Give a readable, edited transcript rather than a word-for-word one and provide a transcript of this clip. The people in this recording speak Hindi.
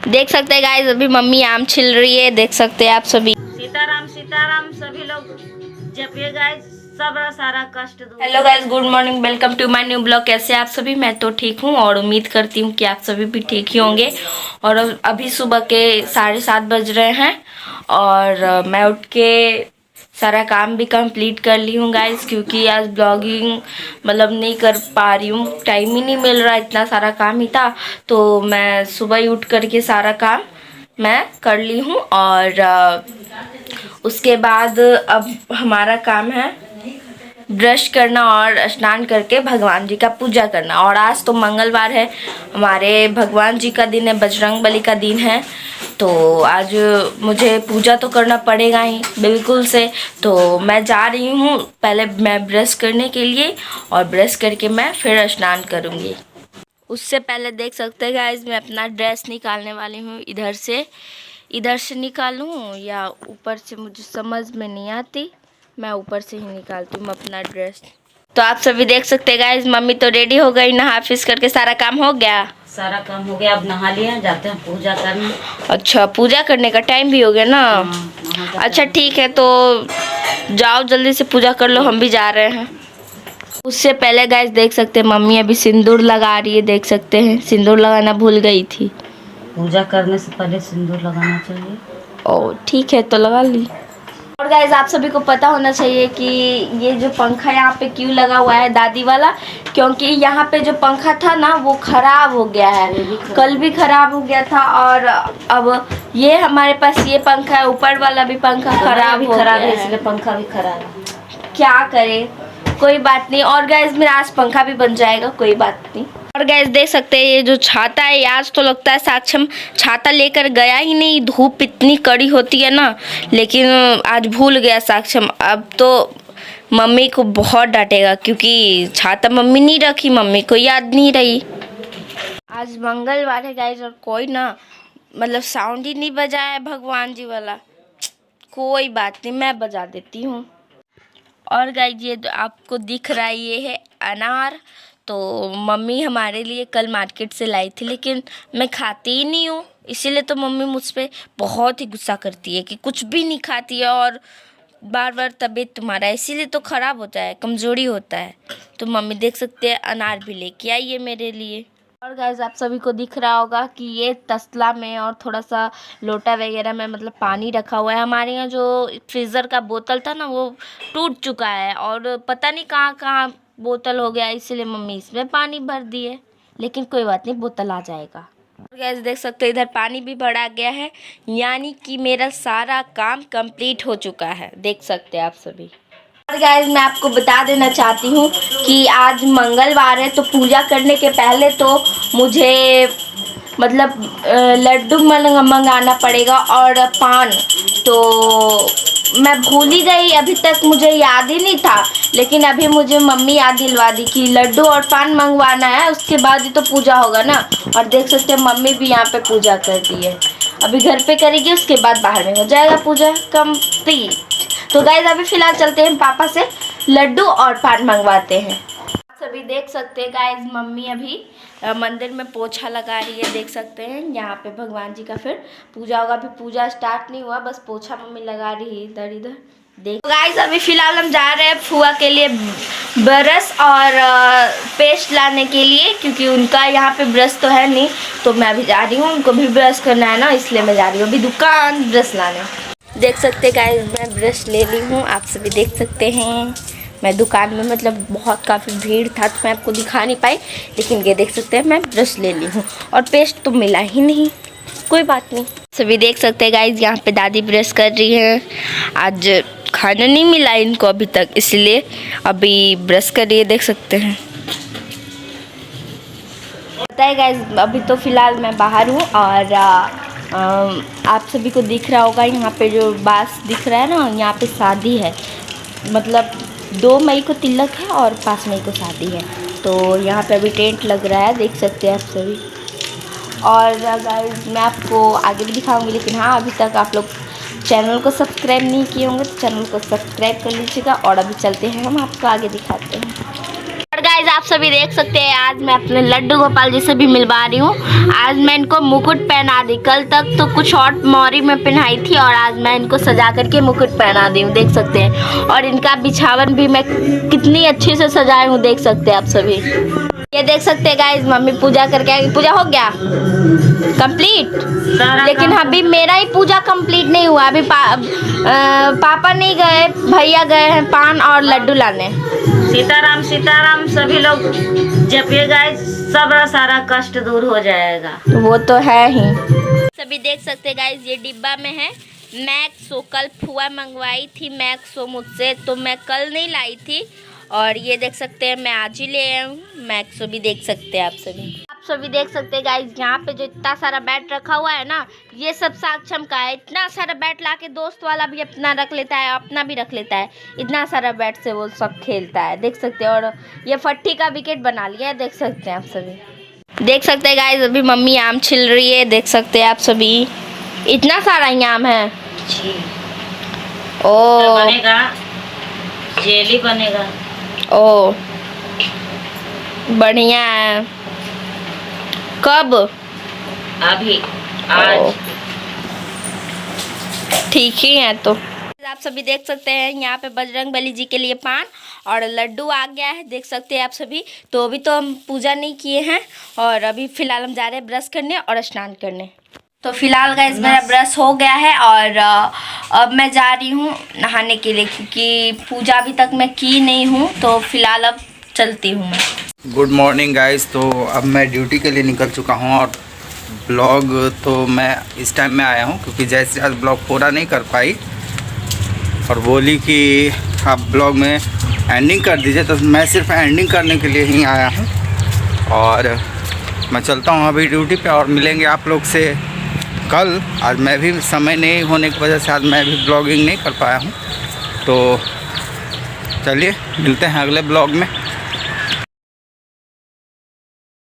देख सकते हैं गाइस, अभी मम्मी आम छिल रही है, देख सकते हैं आप सभी। सीताराम सीताराम सभी लोग जपिए गाइस, सब सारा कष्ट दूर। Hello guys, good morning, welcome to my new blog. कैसे आप सभी? मैं तो ठीक हूँ और उम्मीद करती हूँ कि आप सभी भी ठीक ही होंगे। और अभी सुबह के 7:30 बज रहे हैं और मैं उठ के सारा काम भी कंप्लीट कर ली हूँ गाइस, क्योंकि आज ब्लॉगिंग मतलब नहीं कर पा रही हूँ, टाइम ही नहीं मिल रहा, इतना सारा काम ही था। तो मैं सुबह ही उठ करके सारा काम मैं कर ली हूँ और उसके बाद अब हमारा काम है ब्रश करना और स्नान करके भगवान जी का पूजा करना। और आज तो मंगलवार है, हमारे भगवान जी का दिन है, बजरंगबली का दिन है। तो आज मुझे पूजा तो करना पड़ेगा ही बिल्कुल से। तो मैं जा रही हूँ, पहले मैं ब्रश करने के लिए और ब्रश करके मैं फिर स्नान करूँगी। उससे पहले देख सकते हैं गाइस, मैं अपना ड्रेस निकालने वाली हूँ। इधर से निकालूँ या ऊपर से, मुझे समझ में नहीं आती। मैं ऊपर से ही निकालती हूँ अपना ड्रेस। तो आप सभी देख सकते हैं गाइस, मम्मी तो रेडी हो गई, नहा फिस करके सारा काम हो गया। सारा काम हो गया, अब नहा लिया, जाते हैं पूजा करने। अच्छा, पूजा करने का टाइम भी हो गया ना। अच्छा ठीक है, तो जाओ जल्दी से पूजा कर लो, हम भी जा रहे हैं। उससे पहले गाइस देख सकते हैं, मम्मी अभी सिंदूर लगा रही है, देख सकते हैं। सिंदूर लगाना भूल गई थी। पूजा करने से पहले सिंदूर लगाना चाहिए। ओ ठीक है, तो लगा ली। और गाइस आप सभी को पता होना चाहिए कि ये जो पंखा यहाँ पे क्यों लगा हुआ है, दादी वाला, क्योंकि यहाँ पे जो पंखा था ना वो खराब हो गया है। कल भी खराब हो गया था और अब ये हमारे पास ये पंखा है, ऊपर वाला भी पंखा खराब है, इसलिए पंखा भी खराब है। क्या करे, कोई बात नहीं। और गाइस मेरा आज पंखा भी बन जाएगा, कोई बात नहीं। और गाइस देख सकते हैं, ये जो छाता है, आज तो लगता है साक्षम छाता लेकर गया ही नहीं, धूप इतनी कड़ी होती है ना। लेकिन आज भूल गया साक्षम। अब तो मम्मी को बहुत डांटेगा, क्योंकि छाता मम्मी नहीं रखी, मम्मी को याद नहीं रही। आज मंगलवार है गाइस, और कोई ना मतलब साउंड ही नहीं बजाया भगवान जी वाला। कोई बात नहीं, मैं बजा देती हूँ। और गाइस ये आपको दिख रहा है, ये है अनार। तो मम्मी हमारे लिए कल मार्केट से लाई थी, लेकिन मैं खाती ही नहीं हूँ, इसीलिए तो मम्मी मुझ पर बहुत ही गुस्सा करती है कि कुछ भी नहीं खाती है और बार बार तबीयत तुम्हारा इसीलिए तो ख़राब होता है, कमज़ोरी होता है। तो मम्मी देख सकते हैं अनार भी लेके आई है मेरे लिए। और गाइस आप सभी को दिख रहा होगा कि ये तसला में और थोड़ा सा लोटा वगैरह में मतलब पानी रखा हुआ है। हमारे यहाँ जो फ्रीज़र का बोतल था ना वो टूट चुका है और पता नहीं कहाँ कहाँ बोतल हो गया, इसीलिए मम्मी इसमें पानी भर दी है। लेकिन कोई बात नहीं, बोतल आ जाएगा। और गाइस देख सकते हैं, इधर पानी भी भरा गया है, यानी कि मेरा सारा काम कंप्लीट हो चुका है, देख सकते हैं आप सभी। और गाइस मैं आपको बता देना चाहती हूँ कि आज मंगलवार है, तो पूजा करने के पहले तो मुझे मतलब लड्डू मंगाना पड़ेगा और पान। तो मैं भूल ही गई, अभी तक मुझे याद ही नहीं था, लेकिन अभी मुझे मम्मी याद दिलवा दी कि लड्डू और पान मंगवाना है, उसके बाद ही तो पूजा होगा ना। और देख सकते हैं मम्मी भी यहाँ पे पूजा कर दी है, अभी घर पे करेगी, उसके बाद बाहर में हो जाएगा पूजा कंप्लीट। तो गाइस अभी फिलहाल चलते हैं, पापा से लड्डू और पान मंगवाते हैं। आप सभी देख सकते हैं गाइस, मम्मी अभी मंदिर में पोछा लगा रही है, देख सकते हैं। यहाँ पे भगवान जी का फिर पूजा होगा, अभी पूजा स्टार्ट नहीं हुआ, बस पोछा मम्मी लगा रही है इधर इधर। देख गाइस अभी फिलहाल हम जा रहे हैं फुआ के लिए ब्रश और पेस्ट लाने के लिए, क्योंकि उनका यहाँ पे ब्रश तो है नहीं। तो मैं अभी जा रही हूँ, उनको भी ब्रश करना है ना, इसलिए मैं जा रही हूँ अभी दुकान ब्रश लाने। देख सकते हैं गाइस, मैं ब्रश ले ली हूँ, आप सभी देख सकते हैं। मैं दुकान में मतलब बहुत काफ़ी भीड़ था तो मैं आपको दिखा नहीं पाई, लेकिन ये देख सकते हैं मैं ब्रश ले ली हूँ और पेस्ट तो मिला ही नहीं, कोई बात नहीं। सभी देख सकते हैं गाइस, यहाँ पे दादी ब्रश कर रही हैं। आज खाना नहीं मिला इनको अभी तक, इसलिए अभी ब्रश कर रही है, देख सकते हैं। पता है गाइस, अभी तो फ़िलहाल मैं बाहर हूँ और आप सभी को दिख रहा होगा यहाँ पे जो बास दिख रहा है ना, यहाँ पे शादी है, मतलब 2 मई को तिलक है और 5 मई को शादी है। तो यहाँ पे अभी टेंट लग रहा है, देख सकते हैं आप सभी। और गाइस मैं आपको आगे भी दिखाऊंगी, लेकिन हाँ अभी तक आप लोग चैनल को सब्सक्राइब नहीं किए होंगे तो चैनल को सब्सक्राइब कर लीजिएगा। और अभी चलते हैं, हम आपको आगे दिखाते हैं। और गाइस आप आप सभी देख सकते हैं आज मैं अपने लड्डू गोपाल जी से भी मिलवा रही हूँ। आज मैं इनको मुकुट पहना दी, कल तक तो कुछ और मौरी में पहनाई थी और आज मैं इनको सजा करके मुकुट पहना दी हूँ, देख सकते हैं। और इनका बिछावन भी मैं कितनी अच्छे से सजाई हूँ, देख सकते हैं आप सभी। ये देख सकते हैं गाइस, मम्मी पूजा करके आएगी। पूजा हो गया कंप्लीट, लेकिन अभी मेरा ही पूजा कंप्लीट नहीं हुआ। अभी पापा नहीं गए, भैया गए हैं पान और लड्डू लाने। सीताराम सीताराम सभी लोग जपिए गाइस, सब सारा कष्ट दूर हो जाएगा। वो तो है ही। सभी देख सकते हैं गाइस, ये डिब्बा में है मैक्सो। कल फुआ मंगवाई थी मैक्सो मुझसे, तो मैं कल नहीं लाई थी और ये देख सकते हैं मैं आज ही ले आया हूँ। मैक्सो भी देख सकते हैं आप सभी देख सकते हैं गाइस। यहाँ पे जो इतना सारा बैट रखा हुआ है ना, ये सब साक्षम का है। इतना सारा बैट लाके दोस्त वाला भी अपना रख लेता है, अपना भी रख लेता है। इतना सारा बैट से वो सब खेलता है, देख सकते हैं। और ये फट्टी का विकेट बना लिया है, देख सकते हैं आप सभी। देख सकते हैं गाइस, अभी मम्मी आम छिल रही है, देख सकते हैं आप सभी। इतना सारा ही आम है। ओ बनेगा, जेली बनेगा। ओ बढ़िया है। कब? अभी आज। ठीक ही है। तो आप सभी देख सकते हैं यहाँ पे बजरंगबली जी के लिए पान और लड्डू आ गया है, देख सकते हैं आप सभी। तो अभी तो हम पूजा नहीं किए हैं और अभी फिलहाल हम जा रहे हैं ब्रश करने और स्नान करने। तो फिलहाल गाइस मेरा ब्रश हो गया है और अब मैं जा रही हूँ नहाने के लिए, क्योंकि पूजा अभी तक मैं की नहीं हूँ। तो फिलहाल अब चलती हूँ मैं। Good morning guys. तो अब मैं ड्यूटी के लिए निकल चुका हूँ और ब्लॉग तो मैं इस टाइम में आया हूँ क्योंकि जैसे आज ब्लॉग पूरा नहीं कर पाई और बोली कि आप ब्लॉग में एंडिंग कर दीजिए, तो मैं सिर्फ एंडिंग करने के लिए ही आया हूँ। और मैं चलता हूँ अभी ड्यूटी पे और मिलेंगे आप लोग से कल। आज मैं भी समय नहीं होने की वजह से आज मैं भी ब्लॉगिंग नहीं कर पाया हूँ। तो चलिए मिलते हैं अगले ब्लॉग में।